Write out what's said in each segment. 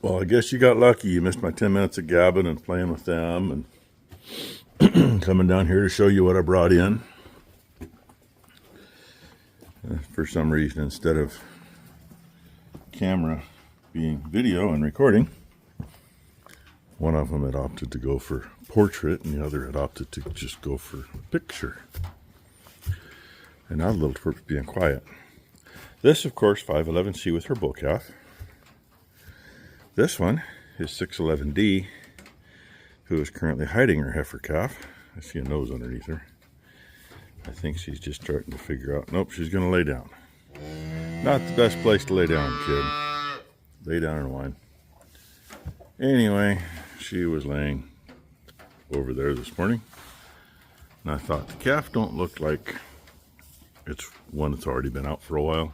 Well, I guess you got lucky. You missed my 10 minutes of gabbing and playing with them and coming down here to show you what I brought in. For some reason, instead of camera being video and recording, one of them had opted to go for portrait and the other had opted to just go for picture. And now the little twerp's being quiet. This, of course, 511C with her bull calf. This one is 611D, who is currently hiding her heifer calf. I see a nose underneath her. I think she's just starting to figure out, nope, she's going to lay down. Not the best place to lay down, kid. Lay down and whine. Anyway, she was laying over there this morning. And I thought, the calf don't look like it's one that's already been out for a while.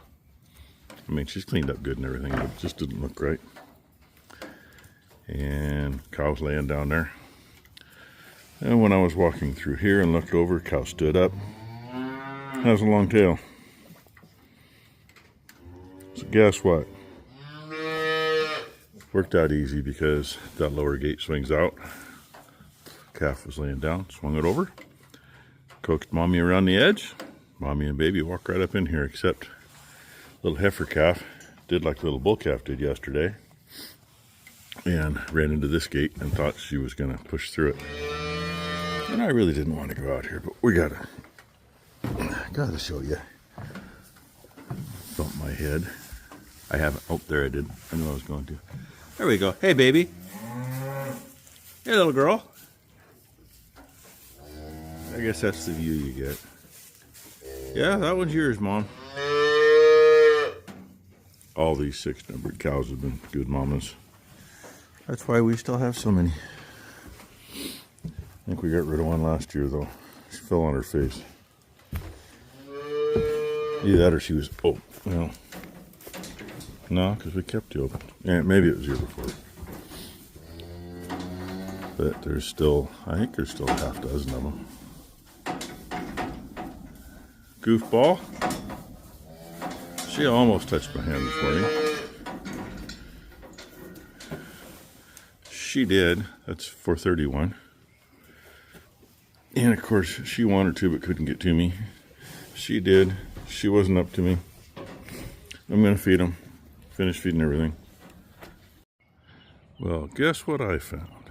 I mean, she's cleaned up good and everything, but it just didn't look right. And cow's laying down there. And when I was walking through here and looked over, cow stood up. Has a long tail. So guess what? Worked out easy because that lower gate swings out. Calf was laying down, swung it over. Coaxed mommy around the edge. Mommy and baby walked right up in here, except little heifer calf did like little bull calf did yesterday. And ran into this gate and thought she was going to push through it. And I really didn't want to go out here, but we gotta show you. Bump my head. I haven't. Oh, there I did. I knew I was going to. There we go. Hey, baby. Hey, little girl. I guess that's the view you get. Yeah, that one's yours, Mom. All these 6-numbered cows have been good mamas. That's why we still have so many. I think we got rid of one last year, though. She fell on her face. Either that or she was, oh, well. No, because we kept the open. Yeah, maybe it was the year before. But there's still, I think there's still half a dozen of them. Goofball. She almost touched my hand this morning. She did. That's 431. And of course, she wanted to but couldn't get to me. She did. She wasn't up to me. I'm going to feed them. Finish feeding everything. Well, guess what I found?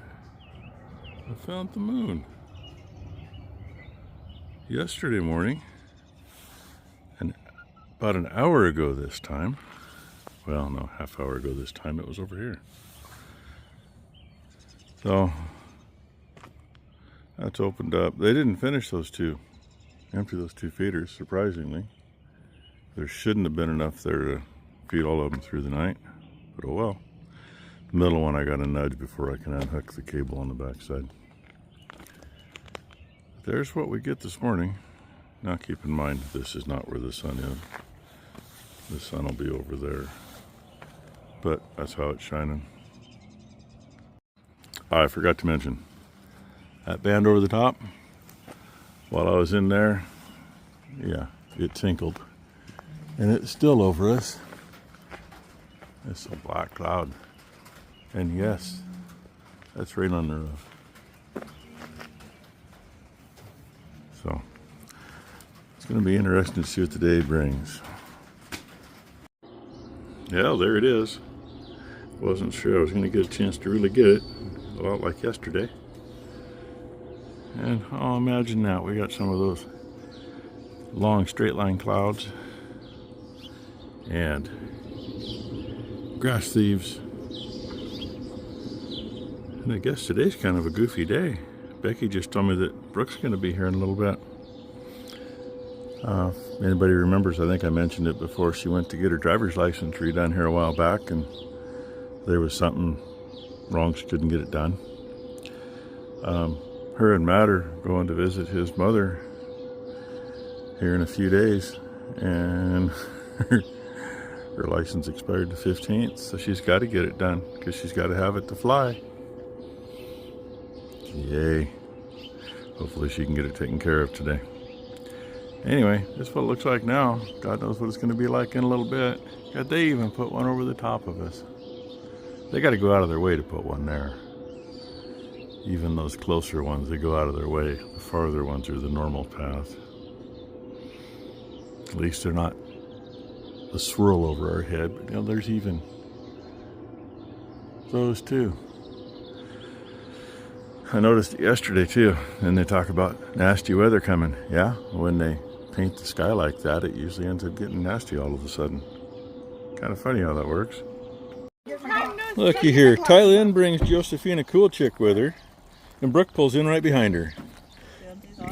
I found the moon. Yesterday morning, and about an hour ago this time, well, no, half hour ago this time, it was over here. So, that's opened up. They didn't finish those two, empty those two feeders, surprisingly. There shouldn't have been enough there to feed all of them through the night, but oh well. The middle one I got a nudge before I can unhook the cable on the backside. There's what we get this morning. Now keep in mind, this is not where the sun is. The sun will be over there, but that's how it's shining. I forgot to mention, that band over the top, while I was in there, yeah, it tinkled. And it's still over us. It's a black cloud. And yes, that's rain on the roof. So, it's going to be interesting to see what the day brings. Yeah, there it is. Wasn't sure I was going to get a chance to really get it. A lot like yesterday. And I'll imagine now we got some of those long straight line clouds and grass thieves. And I guess today's kind of a goofy day. Becky just told me that Brooke's going to be here in a little bit. If anybody remembers, I think I mentioned it before, she went to get her driver's license redone here a while back and there was something wrong, she couldn't get it done. Her and Matt are going to visit his mother here in a few days, and her license expired the 15th, so she's got to get it done because she's got to have it to fly. Yay. Hopefully she can get it taken care of today. Anyway, this is what it looks like now. God knows what it's going to be like in a little bit. God, they even put one over the top of us. They got to go out of their way to put one there. Even those closer ones, they go out of their way. The farther ones are the normal path. At least they're not a swirl over our head. But you know, there's even those too. I noticed it yesterday too, and they talk about nasty weather coming. Yeah, when they paint the sky like that, it usually ends up getting nasty all of a sudden. Kind of funny how that works. Looky here, Tylynn brings Josephine a cool chick with her, and Brooke pulls in right behind her.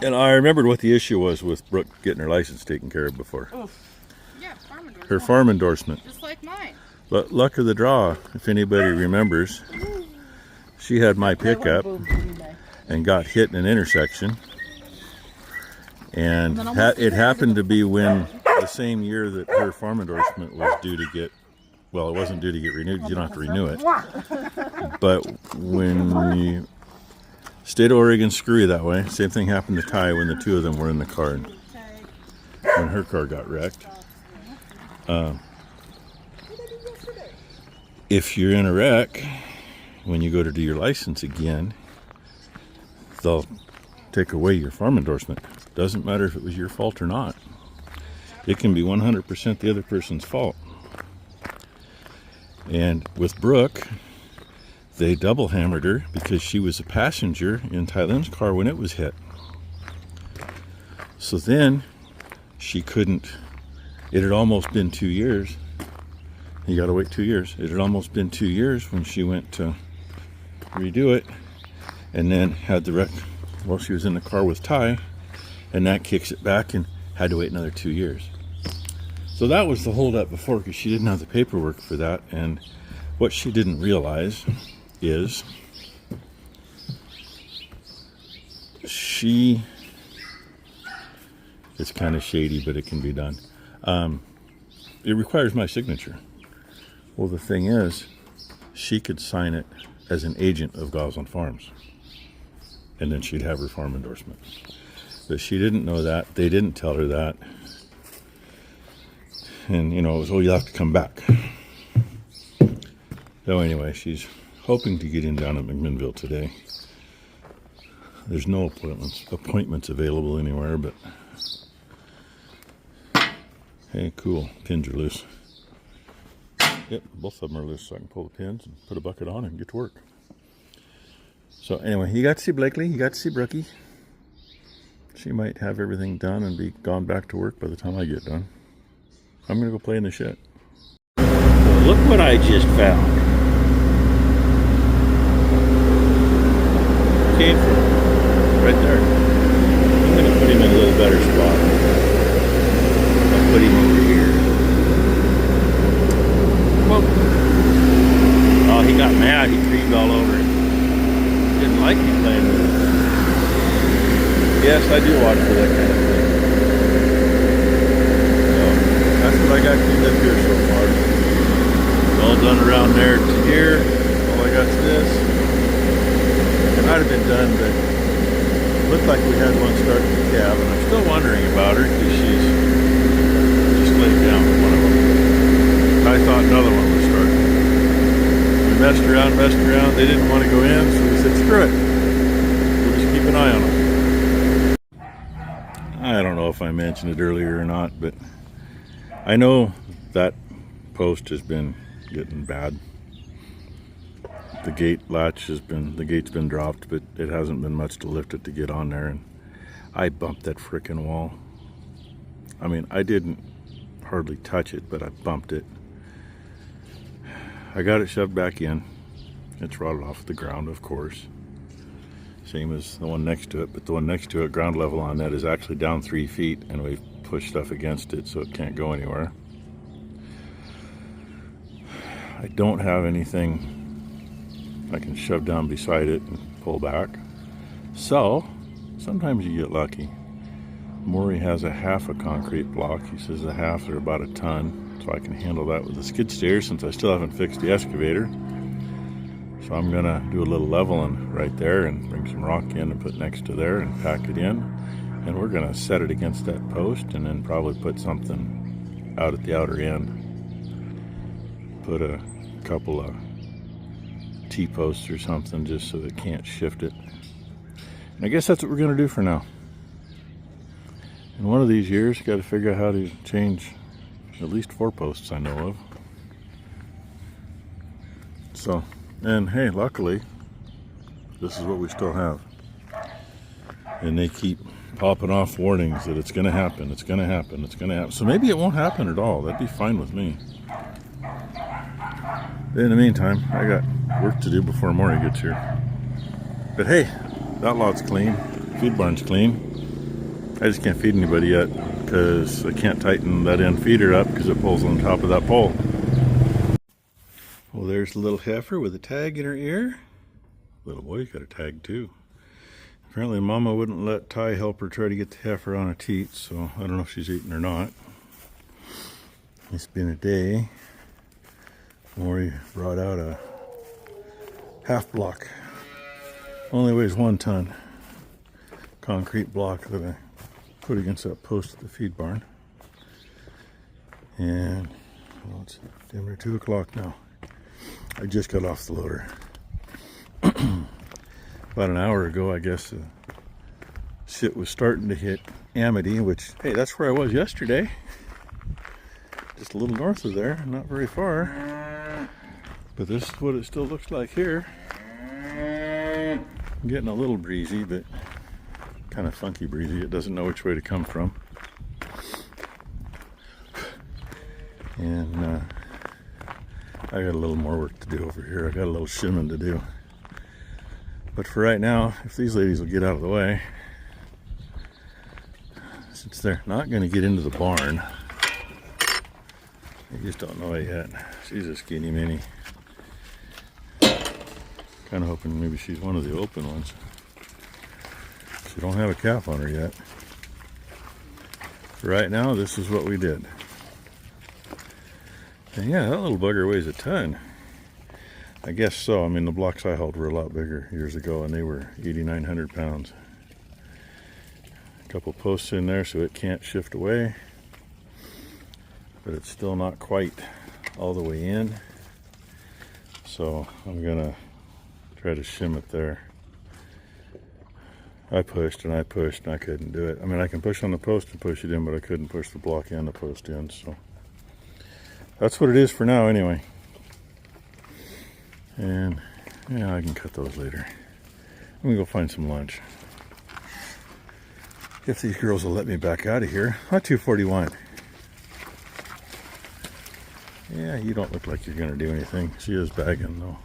And I remembered what the issue was with Brooke getting her license taken care of before. Yeah, farm endorsement. Her farm endorsement. Just like mine. But luck of the draw, if anybody remembers, she had my pickup and got hit in an intersection. And it happened to be when the same year that her farm endorsement was due to get, well, it wasn't due to get renewed because you don't have to renew it. But when the state of Oregon screw you that way, same thing happened to Ty when the two of them were in the car when her car got wrecked. If you're in a wreck, when you go to do your license again, they'll take away your farm endorsement. Doesn't matter if it was your fault or not. It can be 100% the other person's fault. And with Brooke, they double hammered her because she was a passenger in Tylynn's car when it was hit. So then she couldn't, it had almost been 2 years. You got to wait 2 years. It had almost been 2 years when she went to redo it, and then had the wreck while she was in the car with Ty, and that kicks it back and had to wait another 2 years. So that was the holdup before, because she didn't have the paperwork for that. And what she didn't realize is it's kind of shady, but it can be done. It requires my signature. Well, the thing is, she could sign it as an agent of Goslin Farms, and then she'd have her farm endorsement. But she didn't know that. They didn't tell her that. And, you know, it was, oh, you'll have to come back. So anyway, she's hoping to get in down at McMinnville today. There's no appointments available anywhere, but hey, cool, pins are loose. Yep, both of them are loose, so I can pull the pins and put a bucket on and get to work. So anyway, you got to see Blakely, you got to see Brookie. She might have everything done and be gone back to work by the time I get done. I'm gonna go play in the shed. Well, look what I just found. Came from right there. I'm gonna put him in a little better spot. I'll put him over here. Whoa. Oh, he got mad. He creamed all over it. Didn't like me playing with him. Yes, I do watch for that kind of thing. That's what I got cleaned up here so far. It's all done around there to here. All I got is this. It might have been done, but it looked like we had one starting the cab, and I'm still wondering about her because she's just laid down for one of them. I thought another one was starting. We messed around. They didn't want to go in, so we said, screw it. We'll just keep an eye on them. I don't know if I mentioned it earlier or not, but I know that post has been getting bad. The gate latch the gate's been dropped, but it hasn't been much to lift it to get on there. And I bumped that frickin' wall. I mean, I didn't hardly touch it, but I bumped it. I got it shoved back in. It's rotted off the ground, of course. Same as the one next to it, but the one next to it, ground level on that, is actually down 3 feet, and we've push stuff against it so it can't go anywhere. I don't have anything I can shove down beside it and pull back. So sometimes you get lucky. Mory has a half a concrete block. He says the half are about a ton, so I can handle that with the skid steer since I still haven't fixed the excavator. So I'm gonna do a little leveling right there and bring some rock in and put next to there and pack it in. And we're gonna set it against that post and then probably put something out at the outer end. Put a couple of T-posts or something just so they can't shift it. And I guess that's what we're going to do for now. In one of these years, got to figure out how to change at least 4 posts I know of. So, and hey, luckily, this is what we still have. And they keep popping off warnings that it's going to happen, it's going to happen, it's going to happen. So maybe it won't happen at all. That'd be fine with me. In the meantime, I got work to do before Mory gets here. But hey, that lot's clean. Feed barn's clean. I just can't feed anybody yet because I can't tighten that end feeder up because it pulls on top of that pole. Well, there's a little heifer with a tag in her ear. Little boy's got a tag too. Apparently Mama wouldn't let Ty help her try to get the heifer on a teat, so I don't know if she's eating or not. It's been a day. Mory brought out a half block. Only weighs 1 ton. Concrete block that I put against that post at the feed barn. And well, it's damn near 2 o'clock now. I just got off the loader. About an hour ago, I guess the shit was starting to hit Amity, which, hey, that's where I was yesterday. Just a little north of there, not very far. But this is what it still looks like here. I'm getting a little breezy, but kind of funky breezy. It doesn't know which way to come from. And I got a little more work to do over here. I got a little shimming to do. But for right now, if these ladies will get out of the way, since they're not going to get into the barn, I just don't know it yet. She's a skinny mini. Kind of hoping maybe she's one of the open ones. She don't have a calf on her yet. For right now, this is what we did. And yeah, that little bugger weighs a ton. I guess so. I mean, the blocks I hauled were a lot bigger years ago, and they were 8,900 pounds. A couple posts in there so it can't shift away, but it's still not quite all the way in. So I'm gonna try to shim it there. I pushed and I pushed and I couldn't do it. I mean, I can push on the post and push it in, but I couldn't push the block and the post in. So that's what it is for now anyway. And yeah, I can cut those later. I'm gonna go find some lunch. If these girls will let me back out of here. Not 241. Yeah, you don't look like you're gonna do anything. She is bagging though.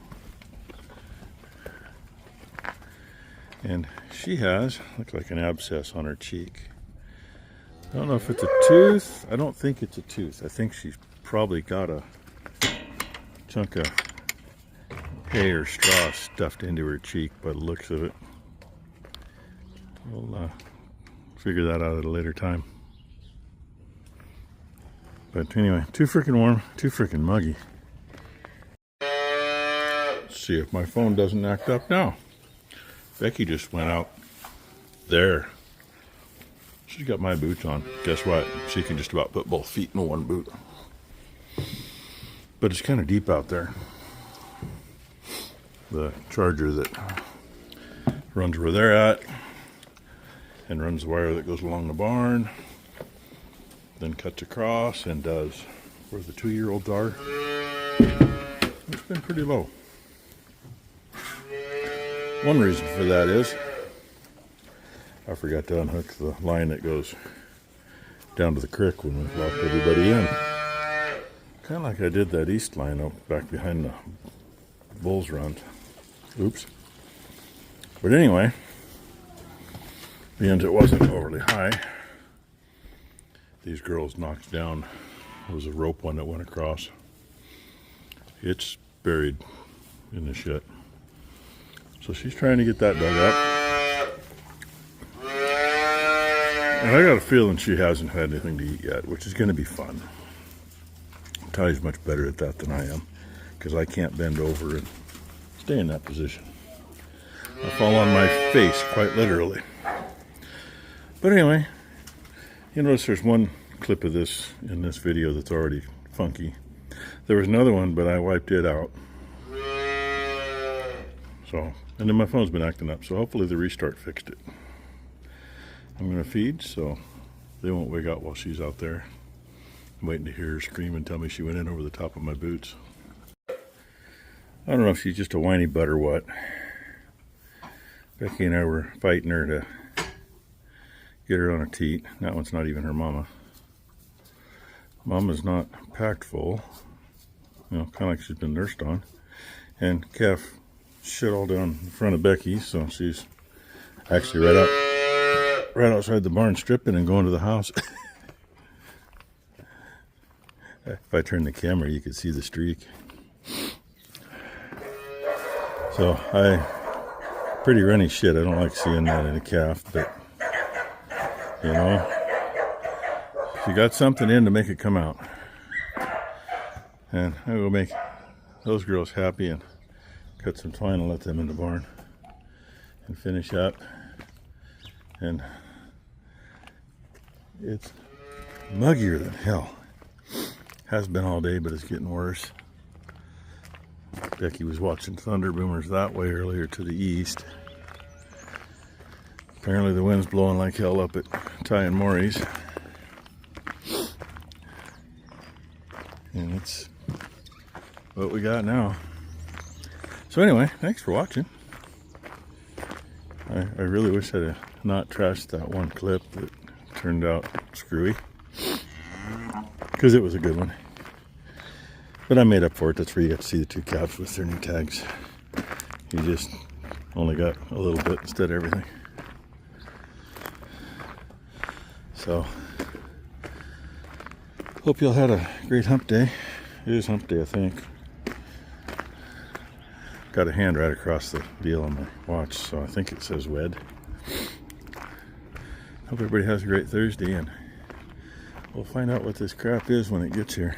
And she has, looks like an abscess on her cheek. I don't know if it's a tooth. I don't think it's a tooth. I think she's probably got a chunk of hay or straw stuffed into her cheek by the looks of it. We'll figure that out at a later time. But anyway, too freaking warm, too freaking muggy. Let's see if my phone doesn't act up now. Becky just went out there. She's got my boots on. Guess what? She can just about put both feet in one boot. But it's kind of deep out there. The charger that runs where they're at and runs the wire that goes along the barn, then cuts across and does where the 2-year-olds are. It's been pretty low. One reason for that is I forgot to unhook the line that goes down to the creek when we locked everybody in. Kind of like I did that east line up back behind the Bulls run. Oops. But anyway, being it wasn't overly high, these girls knocked down, there was a rope one that went across. It's buried in the shit. So she's trying to get that dug up. And I got a feeling she hasn't had anything to eat yet, which is going to be fun. Ty's much better at that than I am, because I can't bend over and stay in that position. I fall on my face, quite literally. But anyway, you notice there's one clip of this in this video that's already funky. There was another one, but I wiped it out. So, and then my phone's been acting up, so hopefully the restart fixed it. I'm going to feed so they won't wake up while she's out there. I'm waiting to hear her scream and tell me she went in over the top of my boots. I don't know if she's just a whiny butt or what. Becky and I were fighting her to get her on a teat. That one's not even her mama. Mama's not packed full. You know, kind of like she's been nursed on. And Calf shit all down in front of Becky, so she's actually right outside the barn stripping and going to the house. If I turn the camera, you could see the streak. So pretty runny shit. I don't like seeing that in a calf, but you know, she got something in to make it come out. And I will make those girls happy and cut some twine and let them in the barn and finish up. And it's muggier than hell. Has been all day, but it's getting worse. Becky was watching thunder boomers that way earlier to the east. Apparently the wind's blowing like hell up at Ty and Mory's. And it's what we got now. So anyway, thanks for watching. I really wish I'd not trashed that one clip that turned out screwy, because it was a good one. But I made up for it. That's where you got to see the two calves with their new tags. You just only got a little bit instead of everything. So, hope y'all had a great hump day. It is hump day, I think. Got a hand right across the deal on my watch, so I think it says wed. Hope everybody has a great Thursday, and we'll find out what this crap is when it gets here.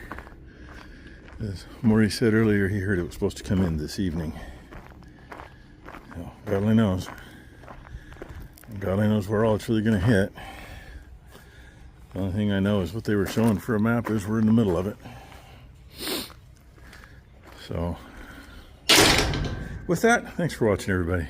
As Mory said earlier, he heard it was supposed to come in this evening. Well, God only knows. God only knows where all it's really going to hit. The only thing I know is what they were showing for a map is we're in the middle of it. So, with that, thanks for watching, everybody.